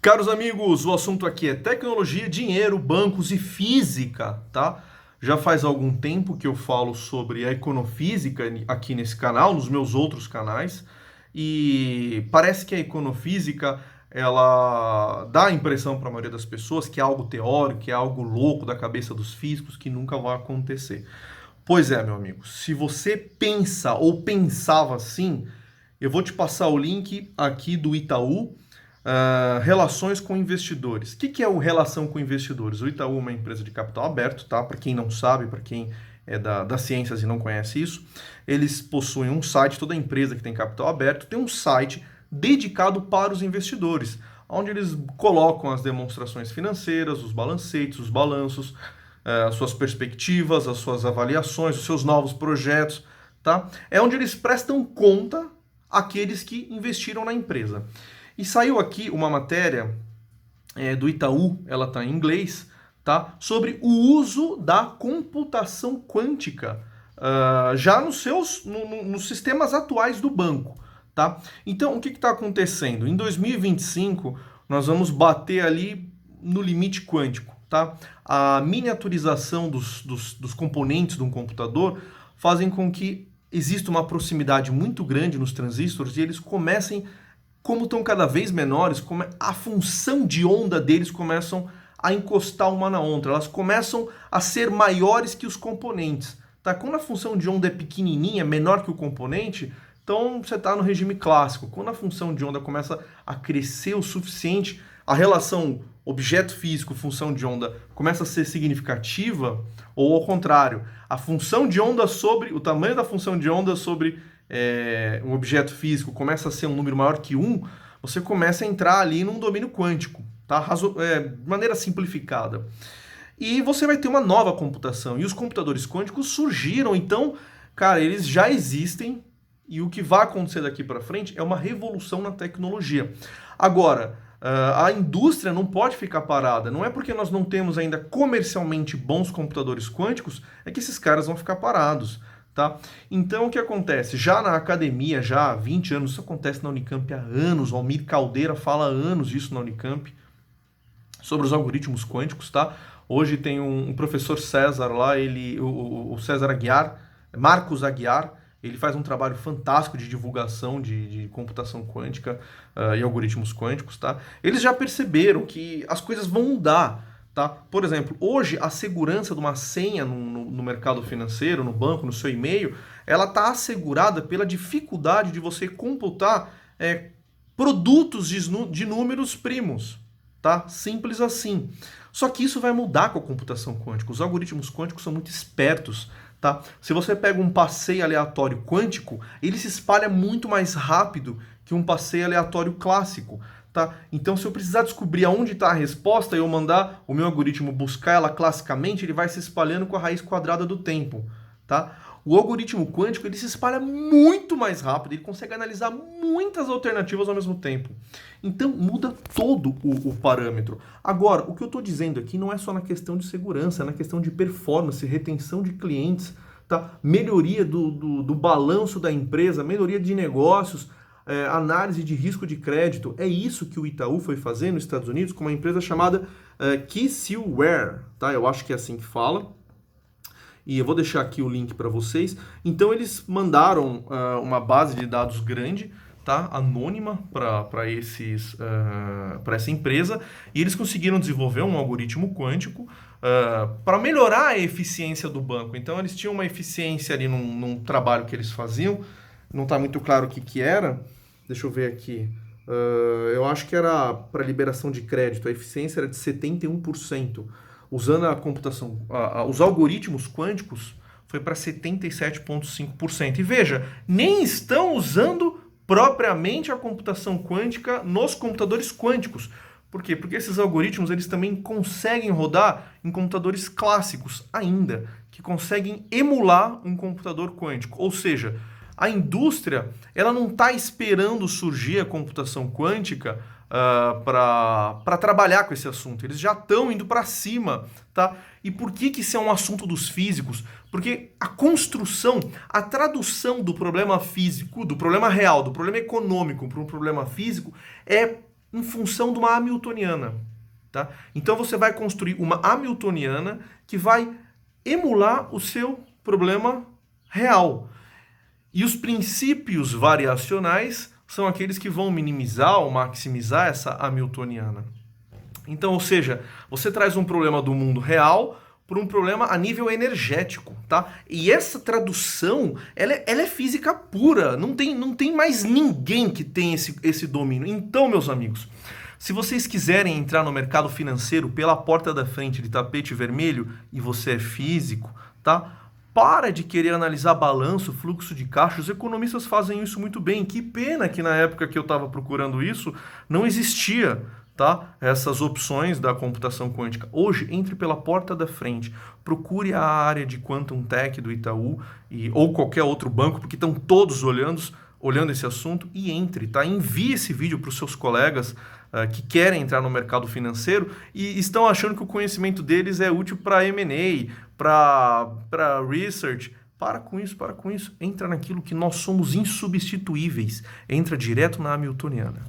Caros amigos, o assunto aqui é tecnologia, dinheiro, bancos e física, tá? Já faz algum tempo que eu falo sobre a econofísica aqui nesse canal, nos meus outros canais, e parece que a econofísica ela dá a impressão para a maioria das pessoas que é algo teórico, que é algo louco da cabeça dos físicos, que nunca vai acontecer. Pois é, meu amigo, se você pensa ou pensava assim, eu vou te passar o link aqui do Itaú. Relações com investidores. O que é o relação com investidores? O Itaú é uma empresa de capital aberto, tá? Para quem não sabe, para quem é das ciências e não conhece isso, eles possuem um site, toda empresa que tem capital aberto tem um site dedicado para os investidores, onde eles colocam as demonstrações financeiras, os balancetes, os balanços, as suas perspectivas, as suas avaliações, os seus novos projetos, tá? É onde eles prestam conta àqueles que investiram na empresa. E saiu aqui uma matéria do Itaú, ela está em inglês, tá? Sobre o uso da computação quântica já nos sistemas atuais do banco, tá? Então, o que está acontecendo? Em 2025, nós vamos bater ali no limite quântico, tá? A miniaturização dos componentes de um computador fazem com que exista uma proximidade muito grande nos transistores e eles comecem, como estão cada vez menores, a função de onda deles começam a encostar uma na outra. Elas começam a ser maiores que os componentes. Tá? Quando a função de onda é pequenininha, menor que o componente, então você está no regime clássico. Quando a função de onda começa a crescer o suficiente, a relação objeto físico, função de onda, começa a ser significativa, ou ao contrário, a função de onda sobre, o tamanho da função de onda sobre um objeto físico começa a ser um número maior que 1, você começa a entrar ali num domínio quântico, tá? De maneira simplificada. E você vai ter uma nova computação. E os computadores quânticos surgiram, então, cara, eles já existem e o que vai acontecer daqui para frente é uma revolução na tecnologia. Agora, a indústria não pode ficar parada. Não é porque nós não temos ainda comercialmente bons computadores quânticos é que esses caras vão ficar parados. Tá? Então, o que acontece? Já na academia, já há 20 anos, isso acontece na Unicamp há anos, o Almir Caldeira fala há anos disso na Unicamp, sobre os algoritmos quânticos, tá? Hoje tem um professor César lá, o César Aguiar, Marcos Aguiar, ele faz um trabalho fantástico de divulgação de computação quântica e algoritmos quânticos, tá? Eles já perceberam que as coisas vão mudar. Tá? Por exemplo, hoje a segurança de uma senha no mercado financeiro, no banco, no seu e-mail, ela está assegurada pela dificuldade de você computar produtos de números primos. Tá? Simples assim. Só que isso vai mudar com a computação quântica. Os algoritmos quânticos são muito espertos. Tá? Se você pega um passeio aleatório quântico, ele se espalha muito mais rápido que um passeio aleatório clássico. Tá? Então, se eu precisar descobrir aonde está a resposta e eu mandar o meu algoritmo buscar ela classicamente, ele vai se espalhando com a raiz quadrada do tempo. Tá? O algoritmo quântico ele se espalha muito mais rápido, ele consegue analisar muitas alternativas ao mesmo tempo. Então, muda todo o parâmetro. Agora, o que eu estou dizendo aqui não é só na questão de segurança, é na questão de performance, retenção de clientes, tá? Melhoria do balanço da empresa, melhoria de negócios, análise de risco de crédito. É isso que o Itaú foi fazer nos Estados Unidos com uma empresa chamada Keysilware, tá? Eu acho que é assim que fala. E eu vou deixar aqui o link para vocês. Então eles mandaram uma base de dados grande, tá? Anônima para essa empresa, e eles conseguiram desenvolver um algoritmo quântico para melhorar a eficiência do banco. Então eles tinham uma eficiência ali num trabalho que eles faziam. Não está muito claro o que era. Deixa eu ver aqui. Eu acho que era para liberação de crédito. A eficiência era de 71%. Usando a computação, os algoritmos quânticos, foi para 77,5%. E veja, nem estão usando propriamente a computação quântica nos computadores quânticos. Por quê? Porque esses algoritmos eles também conseguem rodar em computadores clássicos ainda, que conseguem emular um computador quântico. Ou seja, a indústria ela não está esperando surgir a computação quântica para trabalhar com esse assunto. Eles já estão indo para cima, tá? E por que isso é um assunto dos físicos? Porque a construção, a tradução do problema físico, do problema real, do problema econômico para um problema físico é em função de uma hamiltoniana. Tá? Então você vai construir uma hamiltoniana que vai emular o seu problema real. E os princípios variacionais são aqueles que vão minimizar ou maximizar essa hamiltoniana. Então, ou seja, você traz um problema do mundo real para um problema a nível energético, tá? E essa tradução, ela é física pura, não tem mais ninguém que tem esse domínio. Então, meus amigos, se vocês quiserem entrar no mercado financeiro pela porta da frente de tapete vermelho e você é físico, tá? Para de querer analisar balanço, fluxo de caixa. Os economistas fazem isso muito bem. Que pena que na época que eu estava procurando isso, não existia, tá? Essas opções da computação quântica. Hoje, entre pela porta da frente. Procure a área de Quantum Tech do Itaú ou qualquer outro banco, porque estão todos olhando esse assunto, e entre, tá? Envie esse vídeo para os seus colegas que querem entrar no mercado financeiro e estão achando que o conhecimento deles é útil para M&A, para research. Para com isso. Entra naquilo que nós somos insubstituíveis. Entra direto na hamiltoniana.